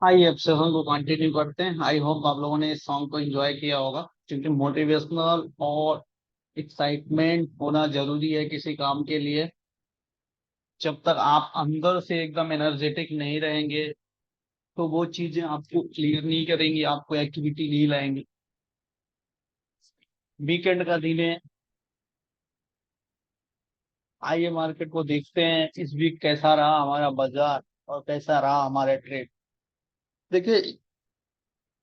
आइए अब सेशन को कंटिन्यू करते हैं। आई होप आप लोगों ने इस सॉन्ग को एंजॉय किया होगा, क्योंकि मोटिवेशनल और एक्साइटमेंट होना जरूरी है किसी काम के लिए। जब तक आप अंदर से एकदम एनर्जेटिक नहीं रहेंगे तो वो चीजें आपको क्लियर नहीं करेंगी, आपको एक्टिविटी नहीं लाएंगी। वीकेंड का दिन है, आइए मार्केट को देखते हैं इस वीक कैसा रहा हमारा बाजार और कैसा रहा हमारा ट्रेड। देखिए,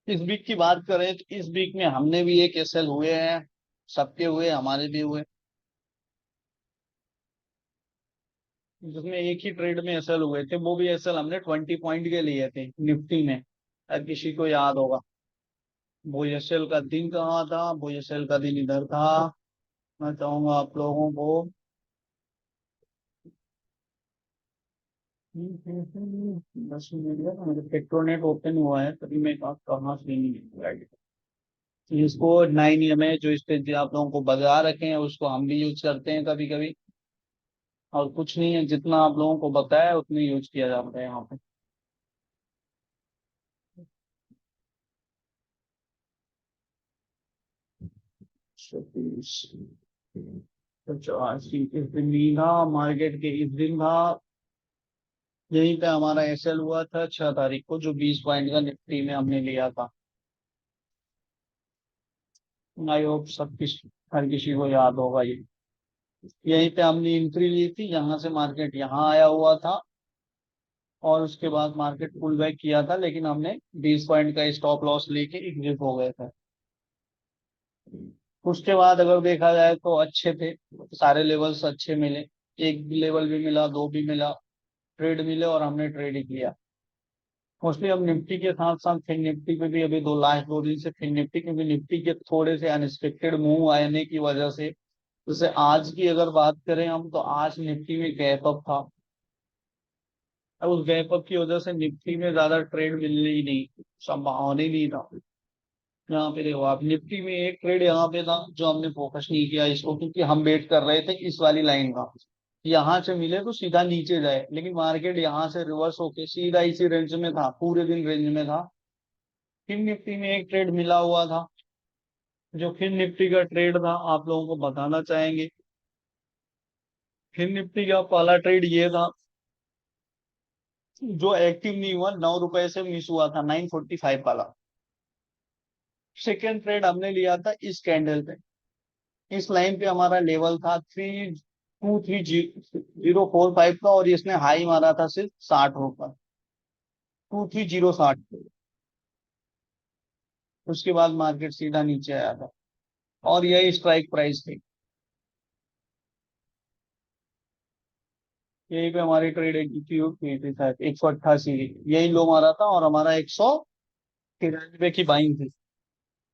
इस वीक की बात करें तो इस वीक में हमने भी एक एसएल हुए हैं, सबके हुए, हमारे भी हुए, जिसमें एक ही ट्रेड में एसएल हुए थे। वो भी एसएल हमने 20 पॉइंट के लिए थे निफ्टी में, अगर किसी को याद होगा। वो एसएल का दिन कहाँ था? वो एसएल का दिन इधर था। मैं चाहूंगा आप लोगों को बस मिनट का, मेरे पेट्रोनेट ओपन हुआ है तभी मैं कहाँ से नहीं इसको 9 में जो स्ट्रेटजी आप लोगों को बता रखे हैं उसको हम भी यूज करते हैं कभी कभी। और कुछ नहीं है, जितना आप लोगों को बताया उतनी यूज किया जाता है यहाँ पे। 36, 85 इस दिन भी था, मार्केट के इस दिन था। यहीं पे हमारा एसएल हुआ था 6 तारीख को, जो 20 पॉइंट का निफ्टी में हमने लिया था। आई होप सब किस हर किसी को याद होगा ये। यहीं पे हमने एंट्री ली थी, यहाँ से मार्केट यहाँ आया हुआ था और उसके बाद मार्केट पुल बैक किया था, लेकिन हमने 20 पॉइंट का स्टॉप लॉस लेके एग्जिट हो गए थे। उसके बाद अगर देखा जाए तो अच्छे थे, सारे लेवल्स अच्छे मिले। एक भी लेवल भी मिला, दो भी मिला, ट्रेड मिले और हमने ट्रेड ही किया। मोस्टली हम निफ्टी के साथ साथ फिर निफ्टी पे भी अभी दो लास्ट 2 दिन से फिर निफ्टी, क्योंकि निफ्टी के थोड़े से अनएक्सपेक्टेड मूव आने की वजह से, जैसे आज की अगर बात करें हम, तो आज निफ्टी में गैप अप था। अब उस गैप अप की वजह से निफ्टी में ज्यादा ट्रेड मिलने ही नहीं, संभावना ही नहीं था। यहाँ पे देखो आप, निफ्टी में एक ट्रेड यहाँ पे था जो हमने फोकस नहीं किया इसको, क्योंकि हम वेट कर रहे थे इस वाली लाइन का, यहाँ से मिले तो सीधा नीचे जाए, लेकिन मार्केट यहाँ से रिवर्स होके सीधा इसी रेंज में था, पूरे दिन रेंज में था। फिर निफ्टी में एक ट्रेड मिला हुआ था, जो फिर निफ्टी का ट्रेड था, आप लोगों को बताना चाहेंगे। फिर निफ्टी का पहला ट्रेड ये था, जो एक्टिव नहीं हुआ, 9 रुपए से मिस हुआ था, 945 वाला। सेकेंड ट्रेड हमने लिया था इस कैंडल पे, इस लाइन पे हमारा लेवल था 323,045 का, और इसने हाई मारा था सिर्फ 60 रुपये, 23060 पे। उसके बाद मार्केट सीधा नीचे आया था और यही स्ट्राइक प्राइस थी। यही पे हमारी ट्रेड एग्जीक्यूट हुई थी, शायद 188 की यही लो मारा था, और हमारा 193 की बाइंग थी।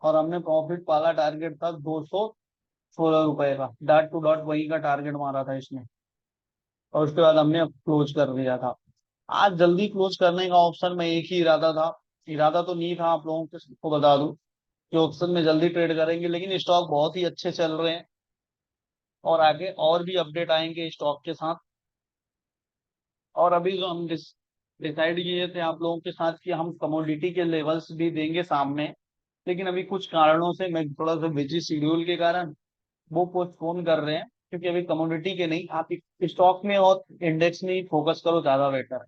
और हमने प्रॉफिट पाला, टारगेट था 216 रुपए का, डॉट टू डॉट वही का टारगेट मारा था इसने। और उसके बाद हमने क्लोज कर दिया था। आज जल्दी क्लोज करने का ऑप्शन में एक ही इरादा था, इरादा तो नहीं था, आप लोगों को बता दूं कि ऑप्शन में जल्दी ट्रेड करेंगे, लेकिन स्टॉक बहुत ही अच्छे चल रहे हैं और आगे और भी अपडेट आएंगे स्टॉक के साथ। और अभी जो हम डिसाइड किए थे आप लोगों के साथ कि हम कमोडिटी के लेवल्स भी देंगे सामने, लेकिन अभी कुछ कारणों से मैं थोड़ा सा बिजी शेड्यूल के कारण वो पोस्टपोन कर रहे हैं, क्योंकि अभी कमोडिटी के नहीं, आप स्टॉक में और इंडेक्स में ही फोकस करो, ज्यादा बेटर है।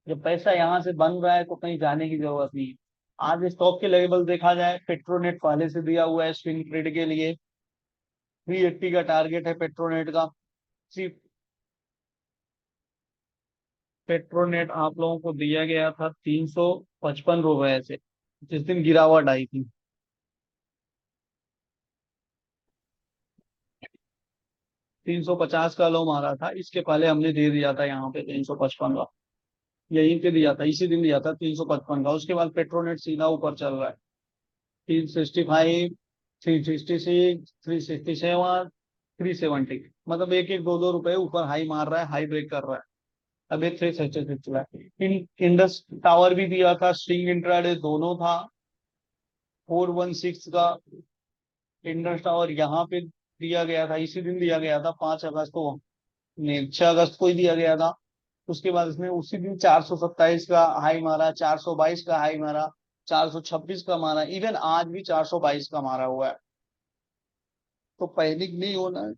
जब पैसा यहाँ से बन रहा है तो कहीं जाने की जरूरत नहीं है। आज स्टॉक के लेवल देखा जाए, पेट्रोनेट पहले से दिया हुआ है स्विंग ट्रेड के लिए, 380 का टारगेट है पेट्रोनेट का। सिर्फ पेट्रोनेट आप लोगों को दिया गया था 355 रुपए से, जिस दिन गिरावट आई थी। 350 का लो मारा था, इसके पहले हमने दे दिया था यहाँ पे 355 का, यहीं पे दिया था, इसी दिन दिया था 355 का। उसके बाद पेट्रोनेट सीधा ऊपर चल रहा है, 365, 366, 367, 370, मतलब एक एक 2-2 रुपए ऊपर हाई मार रहा है, हाई ब्रेक कर रहा है। अब एक 366 चला है। इंडस टावर भी दिया था, स्विंग इंट्राडे दोनों था, 416 का इंडस टावर यहाँ पे दिया गया था, इसी दिन दिया गया था, 5 अगस्त को, नहीं 6 अगस्त को ही दिया गया था। उसके बाद इसने उसी दिन 427 का हाई मारा, 422 का हाई मारा, 426 का मारा, इवन आज भी 422 का मारा हुआ है। तो पैनिक नहीं होना है।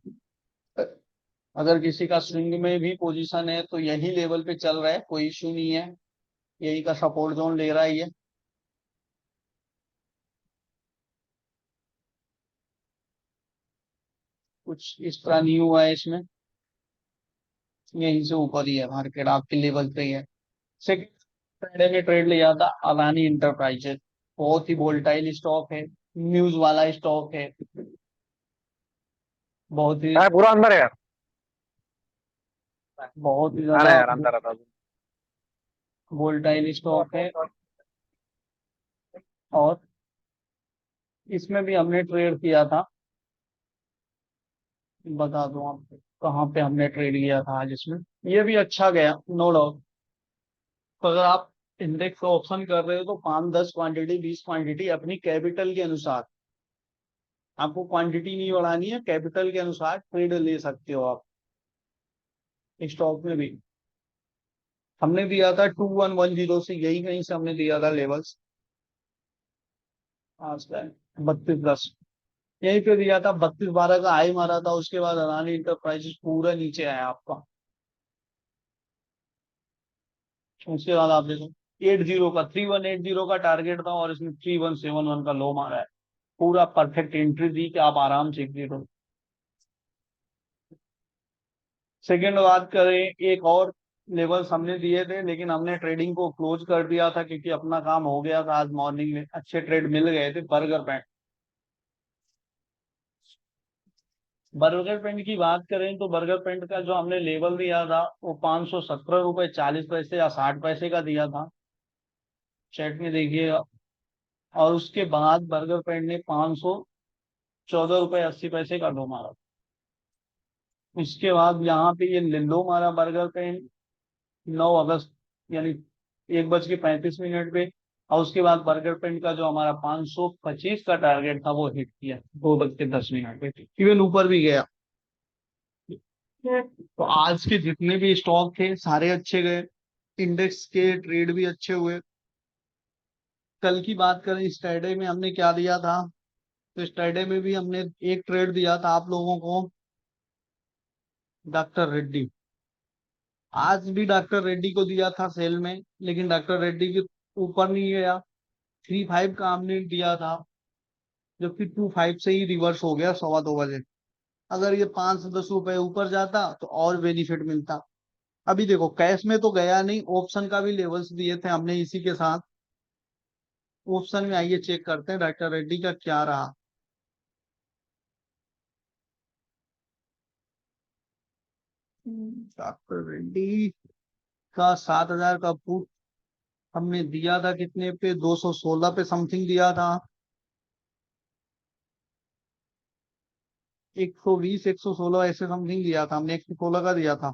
अगर किसी का स्विंग में भी पोजीशन है तो यही लेवल पे चल रहा है, कोई इश्यू नहीं है, यही का सपोर्ट जोन ले रहा है ये। कुछ इस तरह नहीं हुआ है इसमें, यहीं से ऊपर ही है मार्केट, आपके लेवल पे ही है। सेकंड फ्राइडे में ट्रेड लिया था अदानी इंटरप्राइजेज, बहुत ही वोल्टाइल स्टॉक है, न्यूज वाला स्टॉक है, बहुत ही है पूरा अंदर है यार। बहुत ही हाँ ना ज्यादा यार, अंदर रहता हूँ। वोल्टाइल स्टॉक है। और इसमें भी हमने ट्रेड किया था, बता दूं आपको कहाँ पे हमने ट्रेड किया था आज इसमें। ये भी अच्छा गया, नो डाउट। तो अगर आप इंडेक्स का ऑप्शन कर रहे हो तो 5, 10 क्वांटिटी, 20 क्वांटिटी अपनी कैपिटल के अनुसार, आपको क्वांटिटी नहीं बढ़ानी है, कैपिटल के अनुसार ट्रेड ले सकते हो आप स्टॉक में भी। हमने दिया था 2110 से, यही कहीं से हमने दिया था लेवल्स आज का 3210, यहीं पे दिया था। 3212 का हाई मारा था, उसके बाद अदानी इंटरप्राइजेस पूरा नीचे आया आपका। उसके बाद आप देखो 80 का, 3180 का टारगेट था और इसमें 3171 का लो मारा है। पूरा परफेक्ट एंट्री दी कि आप आराम से एग्जिट हो। सेकेंड बात करें, एक और लेवल्स हमने दिए थे लेकिन हमने ट्रेडिंग को क्लोज कर दिया था क्योंकि अपना काम हो गया था। आज मॉर्निंग में अच्छे ट्रेड मिल गए थे। बर्गर पेंट की बात करें तो बर्गर पेंट का जो हमने लेवल दिया था वो 517 रुपये 40 पैसे या 60 पैसे का दिया था, चैट में देखिएगा। और उसके बाद बर्गर पेंट ने 514 रुपये 80 पैसे का लो मारा। उसके बाद यहाँ पे ये लो मारा बर्गर पेंट 9 अगस्त, यानी 1:35 पे। और उसके बाद बर्गर पेंट का जो हमारा 525 का टारगेट था वो हिट किया 2:10 पे, इवन ऊपर भी गया। तो आज के जितने भी स्टॉक थे सारे अच्छे गए, इंडेक्स के ट्रेड भी अच्छे हुए। कल की बात करें, स्टैडे में हमने क्या दिया था, तो स्टैडे में भी हमने एक ट्रेड दिया था आप लोगों को, डॉक्टर रेड्डी। आज भी डॉक्टर रेड्डी को दिया था सेल में, लेकिन डॉक्टर रेड्डी के ऊपर नहीं गया। 3.5 का हमने दिया था, जबकि 2.5 से ही रिवर्स हो गया 2:15 बजे। अगर ये 5 से 10 रुपए ऊपर जाता तो और बेनिफिट मिलता। अभी देखो कैश में तो गया नहीं, ऑप्शन का भी लेवल्स दिए थे हमने इसी के साथ। ऑप्शन में आइए चेक करते हैं डॉक्टर रेड्डी का क्या रहा। डॉक्टर रेड्डी का 7,000 का पुट हमने दिया था कितने पे, 216 पे समथिंग दिया था। 120 116 ऐसे समथिंग दिया था हमने, 116 का दिया था।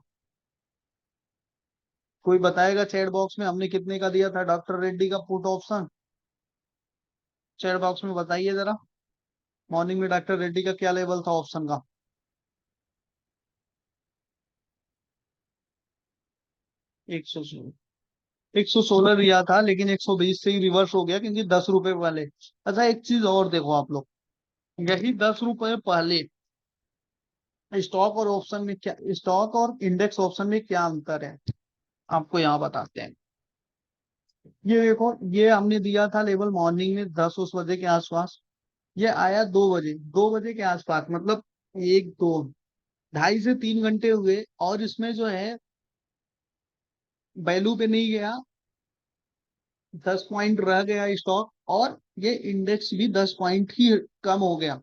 कोई बताएगा चैट बॉक्स में हमने कितने का दिया था डॉक्टर रेड्डी का पुट ऑप्शन? चैट बॉक्स में बताइए जरा, मॉर्निंग में डॉक्टर रेड्डी का क्या लेवल था ऑप्शन का? 116 दिया था, लेकिन 120 से ही रिवर्स हो गया क्योंकि 10 रुपए पहले। अच्छा एक चीज और देखो आप लोग, यही 10 रुपए पहले स्टॉक और ऑप्शन में क्या, स्टॉक और इंडेक्स ऑप्शन में क्या अंतर है आपको यहाँ बताते हैं। ये देखो, ये हमने दिया था लेवल मॉर्निंग में 10 उस बजे के आसपास, ये आया 2 बजे, 2 बजे के आसपास, मतलब 1, 2, 2.5 से 3 घंटे हुए और इसमें जो है वैल्यू पे नहीं गया, 10 पॉइंट रह गया स्टॉक, और ये इंडेक्स भी 10 पॉइंट ही कम हो गया।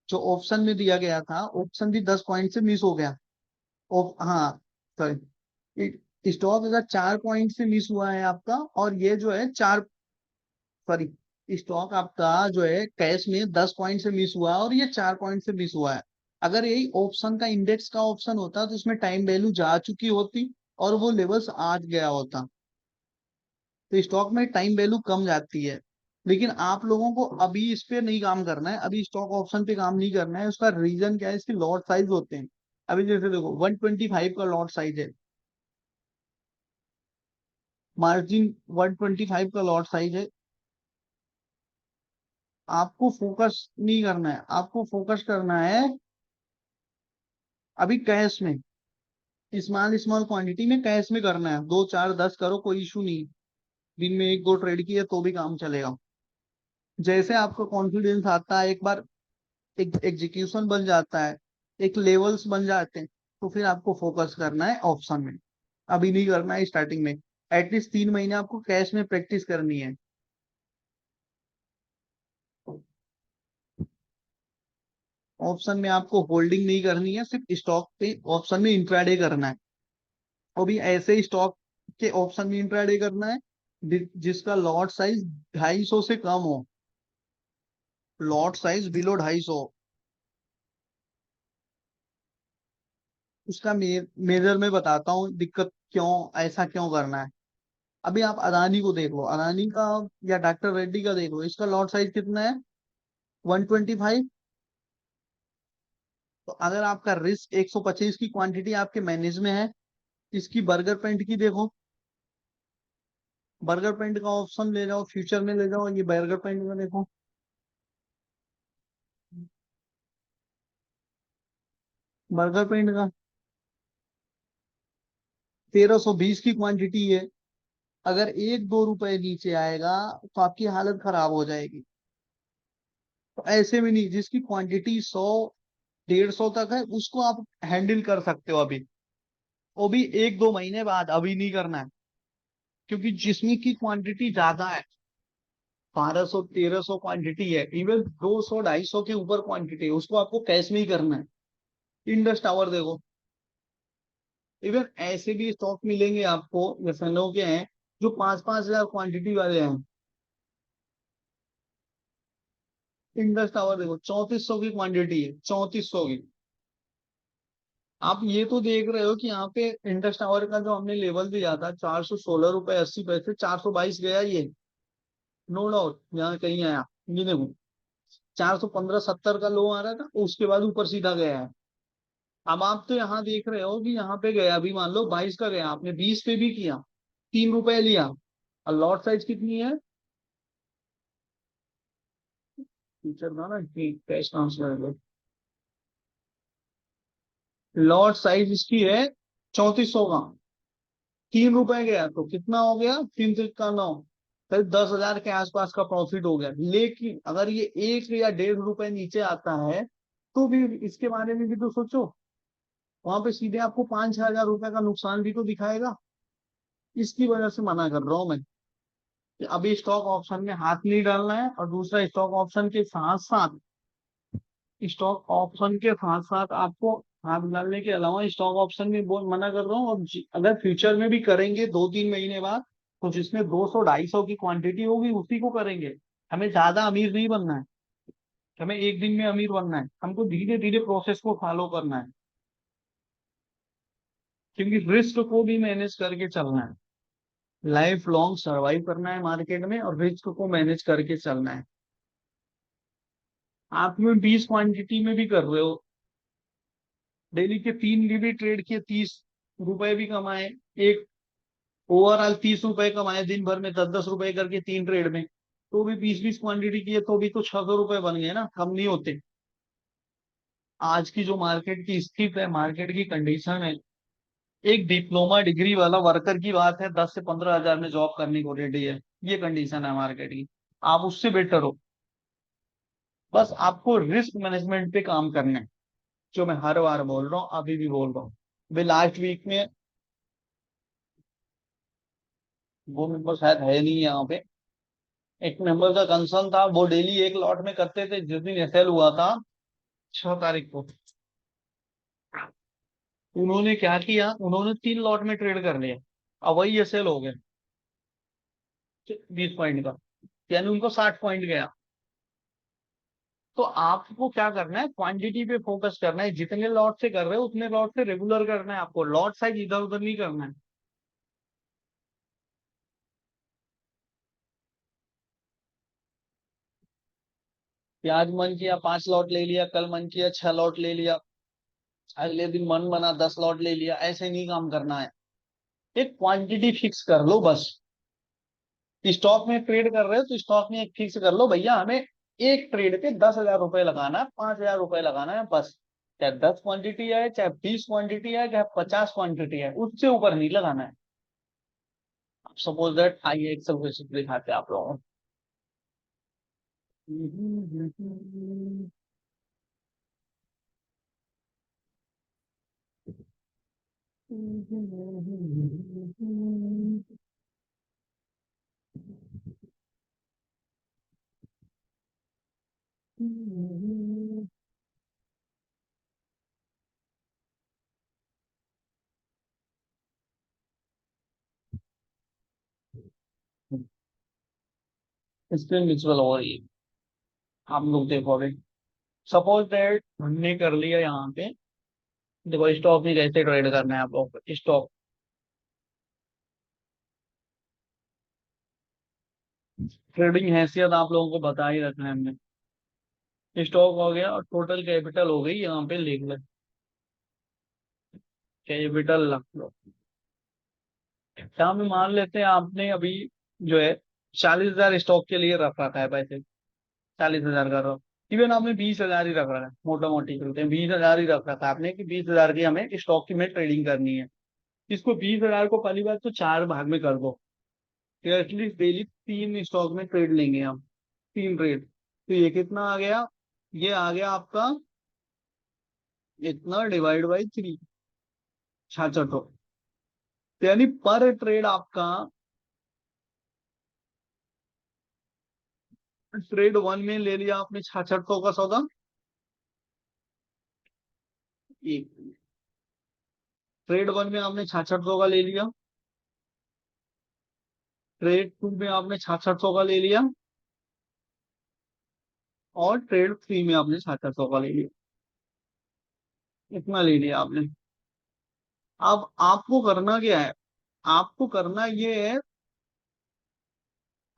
जो ऑप्शन में दिया गया था, ऑप्शन भी 10 पॉइंट से मिस हो गया। हाँ सॉरी, स्टॉक अगर 4 पॉइंट से मिस हुआ है आपका, और ये जो है चार, सॉरी, स्टॉक आपका जो है कैश में 10 पॉइंट से मिस हुआ है और ये 4 पॉइंट से मिस हुआ है। अगर यही ऑप्शन का इंडेक्स का ऑप्शन होता तो इसमें टाइम वैल्यू जा चुकी होती और वो लेवल्स आज गया होता। तो स्टॉक में टाइम वैल्यू कम जाती है। लेकिन आप लोगों को अभी इस पे नहीं काम करना है, अभी स्टॉक ऑप्शन पे काम नहीं करना है। उसका रीजन क्या है, इसके लॉट साइज होते हैं। अभी जैसे देखो 125 का लॉट साइज है, मार्जिन 125 का लॉट साइज है। आपको फोकस नहीं करना है, आपको फोकस करना है अभी कैश में, स्मॉल स्मॉल क्वांटिटी में कैश में करना है। 2 4 10 करो, कोई इशू नहीं। दिन में 1 2 ट्रेड किए तो भी काम चलेगा। जैसे आपको कॉन्फिडेंस आता है, एक बार एक एग्जीक्यूशन बन जाता है, एक लेवल्स बन जाते हैं, तो फिर आपको फोकस करना है ऑप्शन में। अभी नहीं करना है स्टार्टिंग में। एटलीस्ट 3 महीने आपको कैश में प्रैक्टिस करनी है। ऑप्शन में आपको होल्डिंग नहीं करनी है, सिर्फ स्टॉक पे ऑप्शन में इंट्राडे करना है। और भी ऐसे स्टॉक के ऑप्शन में इंट्राडे करना है जिसका लॉट साइज 250 से कम हो। लॉट साइज बिलो 250, उसका मेजर में बताता हूँ दिक्कत क्यों, ऐसा क्यों करना है। अभी आप अदानी को देख लो, अदानी का या डॉक्टर रेड्डी का देख लो, इसका लॉट साइज कितना है? 125। तो अगर आपका रिस्क 125 की क्वांटिटी आपके मैनेज में है, इसकी बर्गर पेंट की देखो, बर्गर पेंट का ऑप्शन ले जाओ, फ्यूचर में ले जाओ, ये बर्गर पेंट में देखो। बर्गर पेंट का 1320 की क्वांटिटी है। अगर 1 2 रुपए नीचे आएगा तो आपकी हालत खराब हो जाएगी। तो ऐसे में नहीं, जिसकी क्वांटिटी 100 150 तक है उसको आप हैंडल कर सकते हो अभी। वो भी 1 2 महीने बाद, अभी नहीं करना है। क्योंकि जिसमें की क्वांटिटी ज्यादा है, 1200 1300 क्वांटिटी है, इवन 200 250 के ऊपर क्वांटिटी है, उसको आपको कैश में ही करना है। इंडस टावर देखो। इवन ऐसे भी स्टॉक मिलेंगे आपको, जैसे लोग के हैं जो 5 5 हजार क्वांटिटी वाले हैं। इंडस टावर देखो, 3400 की क्वांटिटी है, 3400 की। आप ये तो देख रहे हो कि यहाँ पे इंडस टावर का जो हमने लेवल दिया था, 416 रुपए 80 पैसे, 422 गया ये, नो डाउट। यहाँ कहीं आया, ये देखो 415 70 का लो आ रहा था, उसके बाद ऊपर सीधा गया है। अब आप तो यहाँ देख रहे हो कि यहाँ पे गया, अभी मान लो 22 का गया, आपने 20 पे भी किया, 3 रुपए लिया। और लॉट साइज कितनी है? फीचर था ना कि कैश ट्रांसफर, लॉट साइज इसकी है 3400 का। 3 रुपए गया तो कितना हो गया? 3 3 का 9, करीब 10 हजार के आसपास का प्रॉफिट हो गया। लेकिन अगर ये 1 या 1.5 रुपए नीचे आता है तो भी इसके बारे में भी तो सोचो। वहां पे सीधे आपको 5 6 हजार रुपए का नुकसान भी तो दिखाएगा। इसकी वजह से मना कर रहा हूं मैं कि अभी स्टॉक ऑप्शन में हाथ नहीं डालना है। और दूसरा, स्टॉक ऑप्शन के साथ साथ आपको हाथ डालने के अलावा स्टॉक ऑप्शन में बहुत मना कर रहा हूँ। और अगर फ्यूचर में भी करेंगे 2 3 महीने बाद, तो जिसमें 200 250 की क्वांटिटी होगी उसी को करेंगे। हमें ज्यादा अमीर नहीं बनना है, हमें एक दिन में अमीर बनना है, हमको धीरे धीरे प्रोसेस को फॉलो करना है। क्योंकि रिस्क को भी मैनेज करके चलना है। लाइफ लॉन्ग सरवाइव करना है मार्केट में, और रिस्क को मैनेज करके चलना है। आप में 20 क्वांटिटी में भी कर रहे हो, डेली के 3 भी ट्रेड किए, 30 रुपए भी कमाए। एक ओवरऑल 30 रुपए कमाए दिन भर में, 10 10 रुपए करके 3 ट्रेड में, तो भी 20 20 क्वांटिटी की है, तो भी तो 600 रुपए बन गए ना, कम नहीं होते। आज की जो मार्केट की स्थिति है, मार्केट की कंडीशन है, एक डिप्लोमा डिग्री वाला वर्कर की बात है 10 से 15 हजार में जॉब करने को रेडी है। ये कंडीशन है मार्केट की। आप उससे बेटर हो। बस आपको रिस्क मैनेजमेंट पे काम करना है, जो मैं हर बार बोल रहा हूँ, अभी भी बोल रहा हूँ। वे लास्ट वीक में, वो मेंबर शायद है नहीं यहाँ पे, एक मेंबर का कंसर्न था, वो डेली एक लॉट में करते थे। जिस दिन एसएल हुआ था 6 तारीख को, उन्होंने क्या किया, उन्होंने 3 लॉट में ट्रेड कर लिया। अब वही एसएल हो गया 20 पॉइंट का, यानी उनको 60 पॉइंट गया। तो आपको क्या करना है, क्वांटिटी पे फोकस करना है। जितने लॉट से कर रहे हो उतने लॉट से रेगुलर करना है, आपको लॉट साइज इधर उधर नहीं करना है। आज मन किया 5 लॉट ले लिया, कल मन किया 6 लॉट ले लिया, अगले दिन मन बना 10 लॉट ले लिया, ऐसे नहीं काम करना है। एक क्वांटिटी फिक्स कर लो बस। स्टॉक में ट्रेड कर रहे हो तो स्टॉक में एक फिक्स कर लो भैया, हमें एक ट्रेड पे 10,000 रुपए लगाना है, 5,000 रुपए लगाना है बस। चाहे 10 क्वांटिटी है, चाहे 20 क्वांटिटी है, चाहे 50 क्वांटिटी है, उससे ऊपर नहीं लगाना है। सपोज दैट आइए एक्सेल को दिखाते हैं आप लोगों को। स्क्रीन विजुअल हो रही है, आप लोग देखोगे। सपोज दैट हमने कर लिया यहाँ पे, देखो स्टॉक में कैसे ट्रेड करना है आप लोग को। स्टॉक ट्रेडिंग हैसियत आप लोगों को बता ही रखना है हमने। स्टॉक हो गया और टोटल कैपिटल हो गई, यहाँ पे लिख ले कैपिटल रख लो। यहाँ पे मान लेते हैं आपने अभी जो है 40,000 स्टॉक के लिए रख रखा है पैसे, 40,000 का रहो। इवन आपने 20,000 ही रख रखा है, मोटा मोटी चलते हैं 20,000 ही रख रखा है आपने कि 20,000 की हमें स्टॉक की में ट्रेडिंग करनी है। इसको 20,000 को पहली बात तो चार भाग में कर दो, एटलीस्ट डेली 3 स्टॉक में ट्रेड लेंगे हम, 3 ट्रेड। तो ये कितना आ गया, ये आ गया आपका इतना डिवाइड बाई 3, 66। तो यानी पर ट्रेड आपका, ट्रेड वन में ले लिया आपने 6600 का सौदा, एक ट्रेड वन में आपने 6600 का ले लिया, ट्रेड टू में आपने 6600 का ले लिया, और ट्रेड थ्री में आपने 6600 का ले लिया। इतना ले लिया आपने। अब आपको करना क्या है, आपको करना ये है,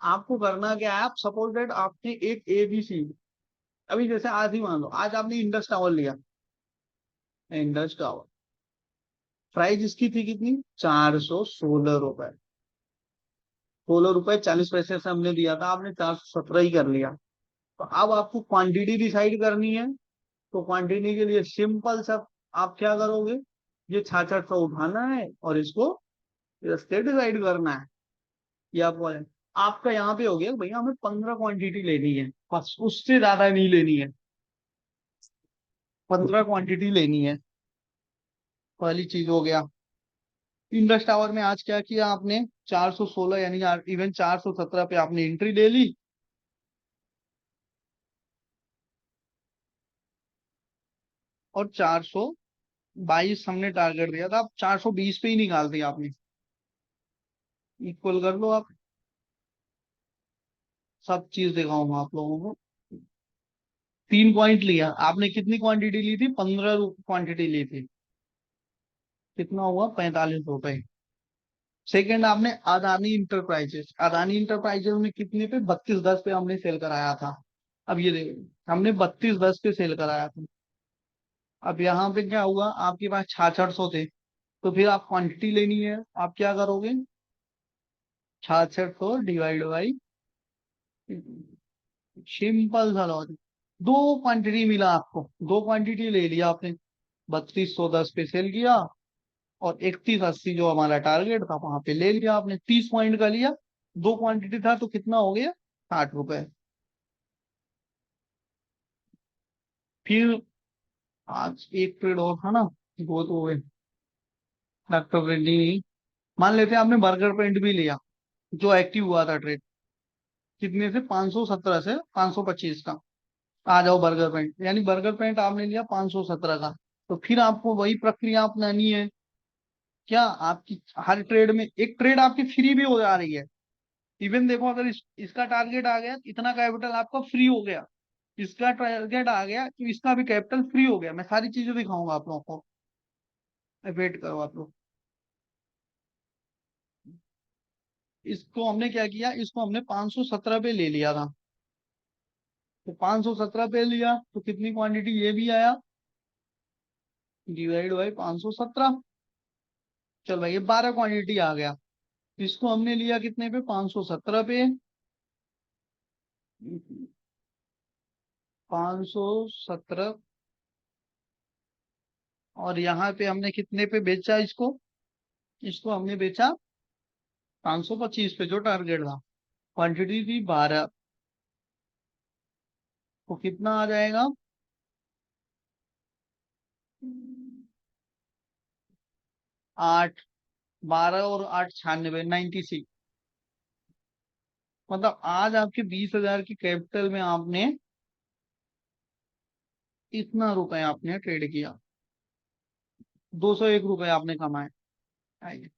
आपको करना क्या है, आप सपोज दैट आपने एक ABC, अभी जैसे आज ही मान लो आज आपने इंडस टावर लिया, इंडस टावर प्राइस इसकी थी कितनी, 416 रुपए, 16 रुपए 40 पैसे से हमने दिया था, आपने 417 ही कर लिया। तो अब आपको क्वांटिटी डिसाइड करनी है, तो क्वांटिटी के लिए सिंपल सा आप क्या करोगे, ये 6600 उठाना है और इसको इससे डिसाइड करना है। ये आपको है। आपका यहाँ पे हो गया भैया हमें 15 क्वांटिटी लेनी है, बस उससे ज्यादा नहीं लेनी है, 15 क्वांटिटी लेनी है। पहली चीज हो गया। इंडस टावर में आज क्या किया आपने, 416 यानी इवन 417 पे आपने एंट्री ले ली, और 422 हमने टारगेट दिया था, अब 420 पे ही निकाल दिया आपने। इक्वल कर लो आप, सब चीज दिखाऊंगा आप लोगों को। 3 पॉइंट लिया आपने, कितनी क्वांटिटी ली थी, 15 क्वांटिटी ली थी, कितना हुआ, 45 रुपए। सेकंड आपने अदानी इंटरप्राइजेस, अदानी इंटरप्राइजेस में कितने पे, 3210 पे हमने सेल कराया था। अब ये देखो हमने 3210 पे सेल कराया था। अब यहाँ पे क्या हुआ, आपके पास 6600 थे, तो फिर आप क्वांटिटी लेनी है, आप क्या करोगे, 6600 डिवाइड बाई, सिंपल सा लॉजिक। दो क्वांटिटी मिला आपको, दो क्वांटिटी ले लिया आपने, 3210 पे सेल किया, और 3180 जो हमारा टारगेट था वहां पे ले लिया आपने, 30 पॉइंट का लिया। दो क्वांटिटी था तो कितना हो गया, 60 रुपए। फिर आज एक ट्रेड और था ना, वो तो हुए डॉक्टर रेड्डी नहीं। मान लेते हैं आपने बर्गर पेंट भी लिया, जो एक्टिव हुआ था ट्रेड, कितने से, 517 से 525 का। आ जाओ बर्गर पेंट, यानी बर्गर पेंट आपने लिया 517 का। तो फिर आपको वही प्रक्रिया अपनानी है, क्या आपकी हर ट्रेड में एक ट्रेड आपकी फ्री भी हो जा रही है। इवन देखो अगर इसका टारगेट आ गया, इतना कैपिटल आपका फ्री हो गया, इसका टारगेट आ गया तो इसका भी कैपिटल फ्री हो गया। मैं सारी चीजें दिखाऊंगा आप लोगों को, वेट करो आप लोग। इसको हमने क्या किया, इसको हमने 517 पे ले लिया था, तो 517 पे लिया तो कितनी क्वांटिटी ये भी आया, डिवाइड बाई 517। चल भाई ये 12 क्वांटिटी आ गया। इसको हमने लिया कितने पे, 517 पे, 517। और यहाँ पे हमने कितने पे बेचा इसको, इसको हमने बेचा 525 पे, जो टारगेट था। क्वांटिटी थी 12, तो कितना आ जाएगा, 8, 12 और 8 96, 96। मतलब आज आपके 20,000 की कैपिटल में आपने इतना रुपए आपने ट्रेड किया, 201 रुपए आपने कमाए। आइए,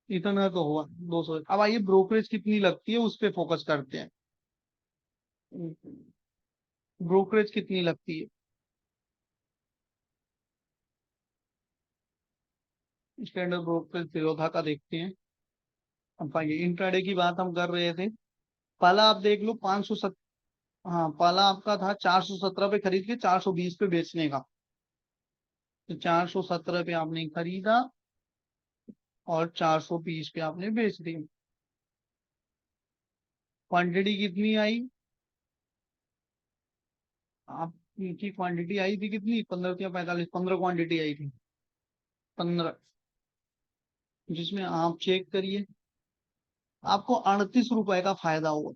इतना तो हुआ 200। अब आइए ब्रोकरेज कितनी लगती है उस पे फोकस करते हैं। ब्रोकरेज कितनी लगती है, स्टैंडर्ड ब्रोकरेज तिरोधा का देखते हैं। अब आइए इंट्राडे की बात हम कर रहे थे। पहला आप देख लो 507। हाँ, पहला आपका था 417 पे खरीद के 420 पे बेचने का। तो 417 पे आपने खरीदा और 420 पे आपने बेच दी। क्वांटिटी कितनी आई, आपकी क्वांटिटी आई थी कितनी, 15 या 45, 15 क्वांटिटी आई थी, 15। जिसमें आप चेक करिए, आपको 38 रुपए का फायदा हुआ,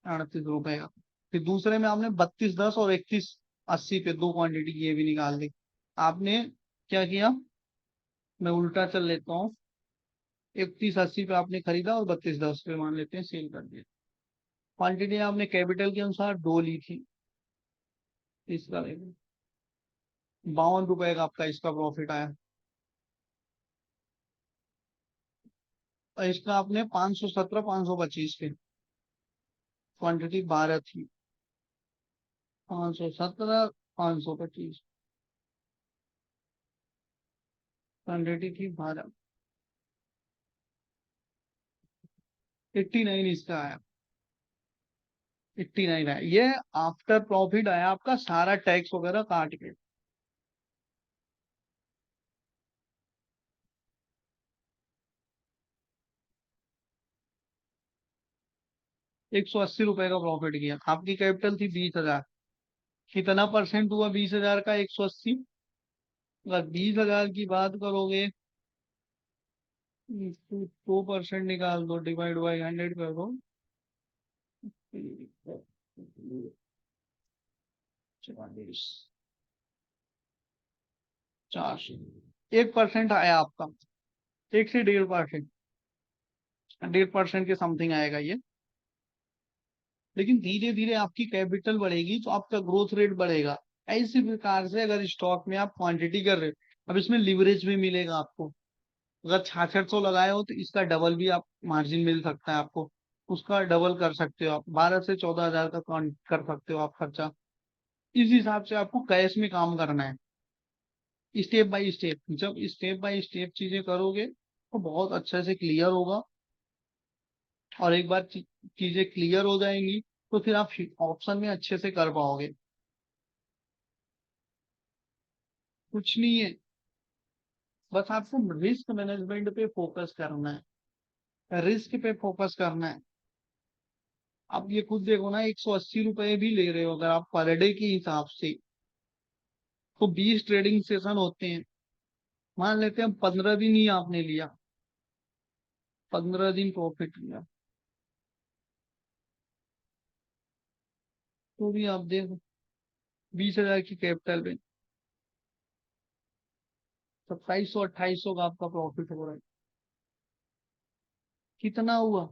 38 रुपए का। फिर दूसरे में आपने 3210 और 3180 पे दो क्वांटिटी ये भी निकाल दी। आपने क्या किया, मैं उल्टा चल लेता हूँ, 3180 पे आपने खरीदा और 3210 पे मान लेते हैं सेल कर दिया। क्वांटिटी आपने कैपिटल के अनुसार दो ली थी। इसका 52 रुपए का आपका इसका प्रॉफिट आया। और इसका आपने 517, 525 पे, क्वांटिटी 12 थी, 517, 525, क्वांटिटी थी 12, 89 इसका आया, 89 आया। ये आफ्टर प्रॉफिट आया आपका, सारा टैक्स वगैरह काट के। 180 रुपए का प्रॉफिट किया, आपकी कैपिटल थी 20,000। कितना परसेंट हुआ 20,000 का, 180। अगर 20,000 की बात करोगे, 2% निकाल दो, डिवाइड बाई 100 कर दो, 44, 400, 1% आया आपका, 1 से 1.5%, 1.5% के समथिंग आएगा ये। लेकिन धीरे धीरे आपकी कैपिटल बढ़ेगी तो आपका ग्रोथ रेट बढ़ेगा। ऐसी प्रकार से अगर स्टॉक में आप क्वांटिटी कर रहे हो, अब इसमें लिवरेज भी मिलेगा आपको। अगर 6600 लगाए हो तो इसका डबल भी आप मार्जिन मिल सकता है आपको, उसका डबल कर सकते हो आप, 12 से 14,000 का कर सकते हो आप खर्चा। इस हिसाब से आपको कैश में काम करना है, स्टेप बाय स्टेप। जब स्टेप बाय स्टेप चीजें करोगे तो बहुत अच्छे से क्लियर होगा। और एक बार चीजें क्लियर हो जाएंगी तो फिर आप ऑप्शन में अच्छे से कर पाओगे। कुछ नहीं है, बस आपको रिस्क मैनेजमेंट पे फोकस करना है, रिस्क पे फोकस करना है। आप ये खुद देखो ना, 180 रुपए भी ले रहे हो अगर आप पर डे के हिसाब से, तो 20 ट्रेडिंग सेशन होते हैं। मान लेते हैं 15 दिन ही आपने लिया, 15 दिन प्रॉफिट लिया, तो भी आप देखो 20,000 की कैपिटल में 2700, 2800 का आपका प्रॉफिट हो रहा है। कितना हुआ,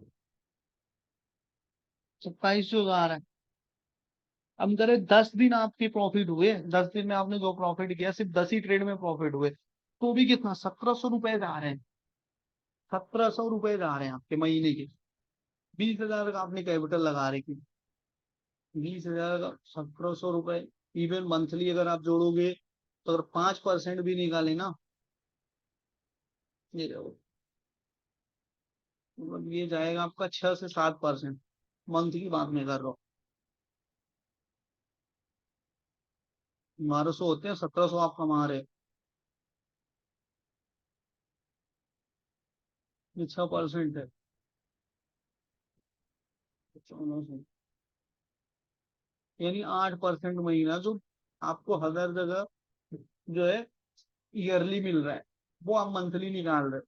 2700 का आ रहा है। हम करें 10 दिन आपके प्रॉफिट हुए, 10 दिन में आपने जो प्रॉफिट किया सिर्फ 10 ही ट्रेड में प्रॉफिट हुए, तो भी कितना, 1700 रुपए आ रहे हैं। 1700 रुपए आ रहे हैं आपके महीने के। 20,000 का आपने कैपिटल लगा रखी, 20,000 का 1700 रुपए। इवन मंथली अगर आप जोड़ोगे तो अगर 5% भी निकाले ना, ये देखो, मतलब ये जाएगा आपका 6 से 7%। मंथ की बात नहीं कर रहा हूँ, 1200 होते हैं, 1700 आप कमा रहे हो। ये 6% है। 1400, यानी 8% महीना जो आपको हर जगह जो है ईयरली मिल रहा है, वो आप मंथली निकाल रहे हो,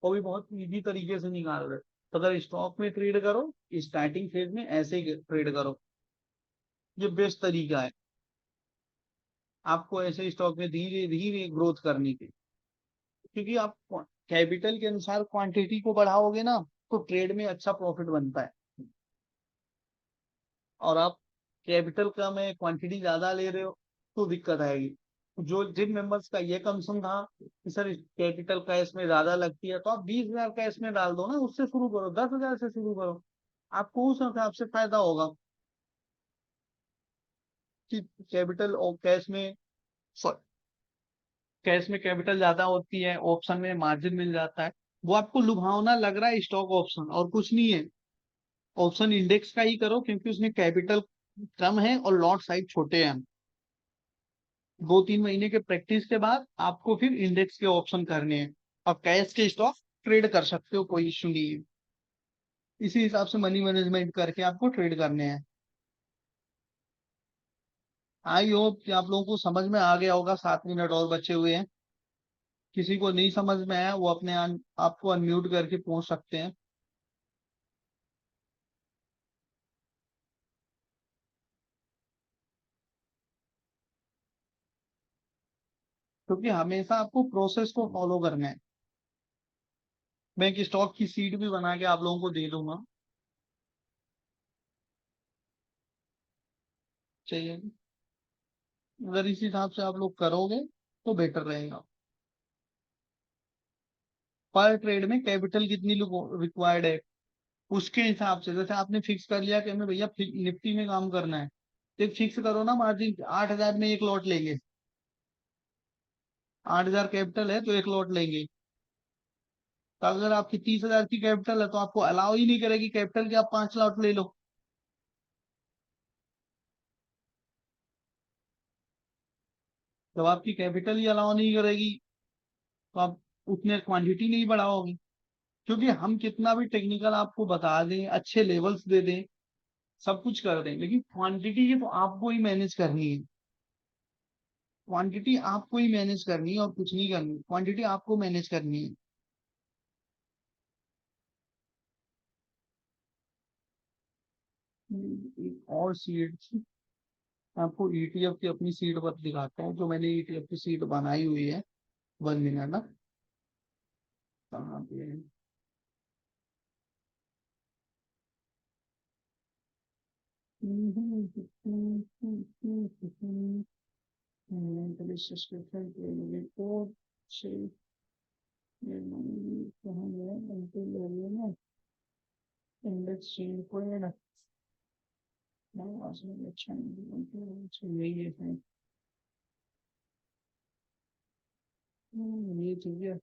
वो भी बहुत इजी तरीके से निकाल रहे हो। तो अगर स्टॉक में ट्रेड करो, स्टार्टिंग फेज में ऐसे ही ट्रेड करो, ये बेस्ट तरीका है आपको ऐसे स्टॉक में धीरे धीरे ग्रोथ करने की। क्योंकि आप कैपिटल के अनुसार क्वांटिटी को बढ़ाओगे ना, तो ट्रेड में अच्छा प्रॉफिट बनता है। और आप कैपिटल कम है, क्वांटिटी ज्यादा ले रहे हो, तो दिक्कत आएगी। जो जिन मेंबर्स का ये कंसर्न था कि सर कैपिटल का इसमें ज्यादा लगती है, तो आप 20,000 का इसमें डाल दो ना, उससे शुरू करो, 10,000 से शुरू करो, आपको उस हिसाब से फायदा होगा। कि कैपिटल और कैश में कैपिटल ज्यादा होती है, ऑप्शन में मार्जिन मिल जाता है। वो आपको लुभावना लग रहा है स्टॉक ऑप्शन, और कुछ नहीं है। ऑप्शन इंडेक्स का ही करो, क्योंकि उसमें कैपिटल कम है और लॉट साइज छोटे हैं। 2-3 महीने के प्रैक्टिस के बाद आपको फिर इंडेक्स के ऑप्शन करने हैं, और कैश के स्टॉक ट्रेड कर सकते हो, कोई इश्यू नहीं है। इसी हिसाब से मनी मैनेजमेंट करके आपको ट्रेड करने हैं। आई होप कि आप लोगों को समझ में आ गया होगा। 7 मिनट और बचे हुए हैं। किसी को नहीं समझ में आया, वो अपने आपको अनम्यूट करके पूछ सकते हैं। क्योंकि हमेशा आपको प्रोसेस को फॉलो करना है। मैं एक स्टॉक की सीट भी बना के आप लोगों को दे दूंगा, चाहिए। अगर इस हिसाब से आप लोग करोगे तो बेटर रहेगा। पर ट्रेड में कैपिटल कितनी रिक्वायर्ड है, उसके हिसाब से, जैसे आपने फिक्स कर लिया कि हमें भैया निफ्टी में काम करना है, तो एक फिक्स करो ना मार्जिन, 8,000 में एक लॉट लेंगे। 8,000 कैपिटल है तो एक लॉट लेंगे। तो अगर आपकी 30,000 की कैपिटल है, तो आपको अलाउ ही नहीं करेगी कैपिटल के आप 5 लॉट ले लो। जब आपकी कैपिटल ही अलाउ नहीं करेगी, तो आप उतने क्वांटिटी नहीं बढ़ाओगे। क्योंकि हम कितना भी टेक्निकल आपको बता दें, अच्छे लेवल्स दे दें, सब कुछ कर दें, लेकिन क्वांटिटी ये तो आपको ही मैनेज करनी है। क्वांटिटी आपको ही मैनेज करनी है, और कुछ नहीं करनी, क्वांटिटी आपको मैनेज करनी है। एक और सीट, आपको ईटीएफ की अपनी सीट पर दिखाता हूँ, जो मैंने ईटीएफ की सीट बनाई हुई है। 1 मिनट ना, कहाँ पे है? सब्सक्रिप्शन के लिए तो कहाँ गया? इंडेक्स कोड अच्छा यही है। ये चीजें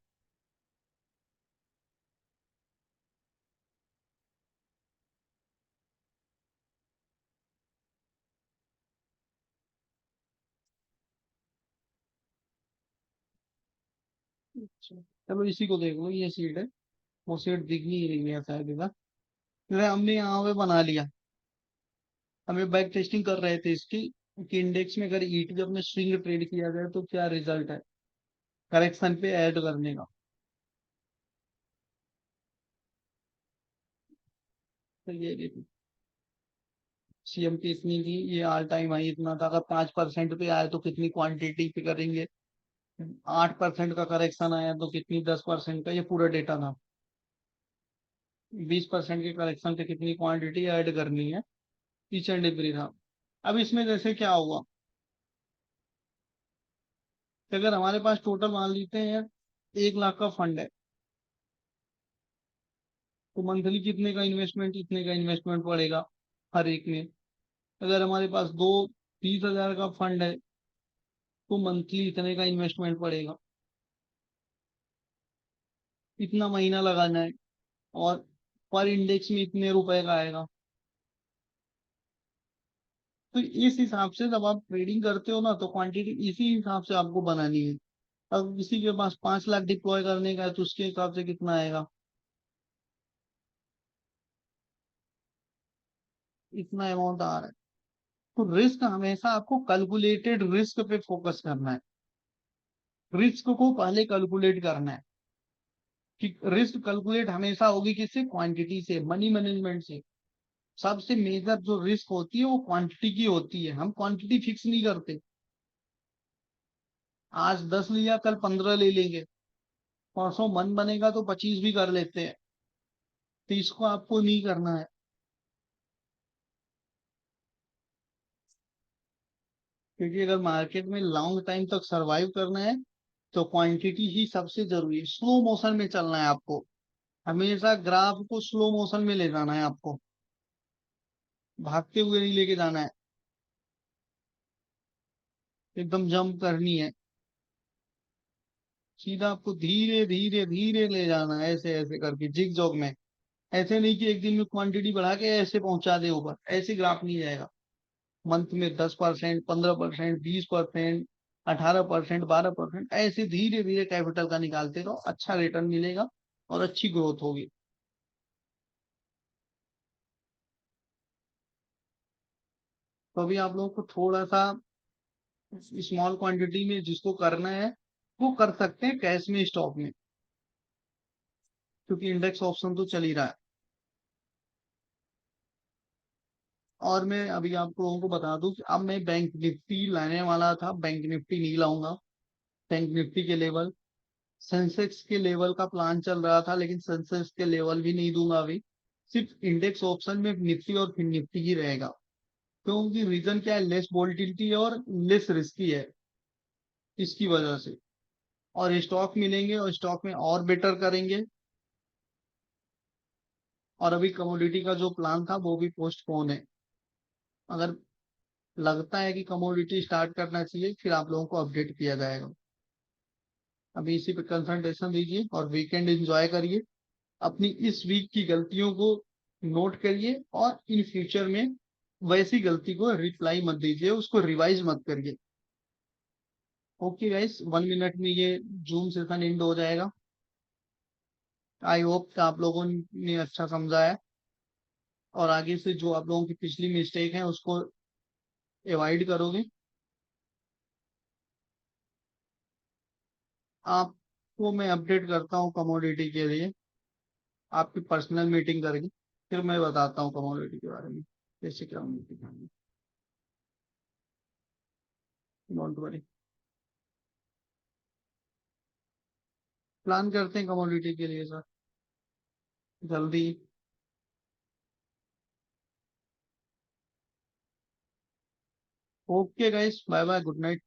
अच्छा, चलो इसी को देख लो, ये सीट है। वो सीट दिख नहीं रही है शायद इधर। जैसे हमने यहाँ पे बना लिया, हमें बैक टेस्टिंग कर रहे थे इसकी, कि इंडेक्स में अगर ईटीएफ में स्विंग ट्रेड किया जाए तो क्या रिजल्ट है, करेक्शन पे ऐड करने का। तो ये देखो, सीएमपी इतनी थी, ये ऑल टाइम हाई इतना था। अगर 5% पे आए तो कितनी क्वांटिटी पे करेंगे, 8% का करेक्शन आया तो कितनी, 10% का, ये पूरा डेटा था। 20% के करेक्शन पे कितनी क्वांटिटी ऐड करनी है, ईच एंड एवरी था। अब इसमें जैसे क्या हुआ कि अगर हमारे पास टोटल मान लेते हैं 1 लाख का फंड है, तो मंथली कितने का इन्वेस्टमेंट, इतने का इन्वेस्टमेंट पड़ेगा हर एक में। अगर हमारे पास दो 30,000 का फंड है, तो मंथली इतने का इन्वेस्टमेंट पड़ेगा, इतना महीना लगाना है, और पर इंडेक्स में इतने रुपए का आएगा। तो इस हिसाब से जब आप ट्रेडिंग करते हो ना, तो क्वांटिटी इसी हिसाब से आपको बनानी है। अब किसी के पास 5 लाख डिप्लॉय करने का है, तो उसके हिसाब से कितना आएगा, इतना अमाउंट आ रहा है। तो रिस्क हमेशा आपको कैलकुलेटेड रिस्क पे फोकस करना है, रिस्क को पहले कैलकुलेट करना है कि रिस्क कैलकुलेट हमेशा होगी किससे, क्वांटिटी से, मनी मैनेजमेंट से। सबसे मेजर जो रिस्क होती है वो क्वांटिटी की होती है, हम क्वांटिटी फिक्स नहीं करते। आज 10 लिया कल 15 ले लेंगे, परसों मन बनेगा तो 25 भी कर लेते हैं। तो इसको आपको नहीं करना है, क्योंकि अगर मार्केट में लॉन्ग टाइम तक सरवाइव करना है तो क्वांटिटी ही सबसे जरूरी है। स्लो मोशन में चलना है आपको, हमेशा ग्राफ को स्लो मोशन में ले जाना है आपको, भागते हुए नहीं लेके जाना है, एकदम जंप करनी है। सीधा आपको धीरे धीरे धीरे ले जाना है, ऐसे ऐसे करके जिग जॉग में। ऐसे नहीं कि एक दिन में क्वांटिटी बढ़ा के ऐसे पहुंचा दे ऊपर, ऐसे ग्राफ नहीं जाएगा। मंथ में 10%, 15%, 20%, 18%, 12%, ऐसे धीरे धीरे कैपिटल का निकालते रहो, अच्छा रिटर्न मिलेगा और अच्छी ग्रोथ होगी। तो अभी आप लोगों को थोड़ा सा स्मॉल क्वांटिटी में जिसको करना है वो कर सकते हैं कैश में, स्टॉक में, क्योंकि इंडेक्स ऑप्शन तो चल ही रहा है। और मैं अभी आप लोगों को बता दूं कि अब मैं बैंक निफ्टी लाने वाला था, बैंक निफ्टी नहीं लाऊंगा। बैंक निफ्टी के लेवल, सेंसेक्स के लेवल का प्लान चल रहा था, लेकिन सेंसेक्स के लेवल भी नहीं दूंगा अभी। सिर्फ इंडेक्स ऑप्शन में निफ्टी और फिर निफ्टी ही रहेगा। क्योंकि रीजन क्या है, लेस वोल्टिलिटी और लेस रिस्की है, इसकी वजह से। और स्टॉक मिलेंगे और स्टॉक में और बेटर करेंगे। और अभी कमोडिटी का जो प्लान था वो भी पोस्टपोन है। अगर लगता है कि कमोडिटी स्टार्ट करना चाहिए फिर आप लोगों को अपडेट किया जाएगा। अभी इसी पे कंसंट्रेशन दीजिए और वीकेंड एंजॉय करिए। अपनी इस वीक की गलतियों को नोट करिए और इन फ्यूचर में वैसी गलती को रिप्लाई मत दीजिए, उसको रिवाइज मत करिए। ओके गाइस, 1 मिनट में ये जूम सेशन एंड हो जाएगा। आई होप कि आप लोगों ने अच्छा समझा है और आगे से जो आप लोगों की पिछली मिस्टेक है उसको अवॉइड करोगे। आपको मैं अपडेट करता हूँ कमोडिटी के लिए, आपकी पर्सनल मीटिंग करके फिर मैं बताता हूँ कमोडिटी के बारे में कैसे क्या मीटिंग। डोंट वरी, प्लान करते हैं कमोडिटी के लिए सर जल्दी। Okay guys, bye bye, good night.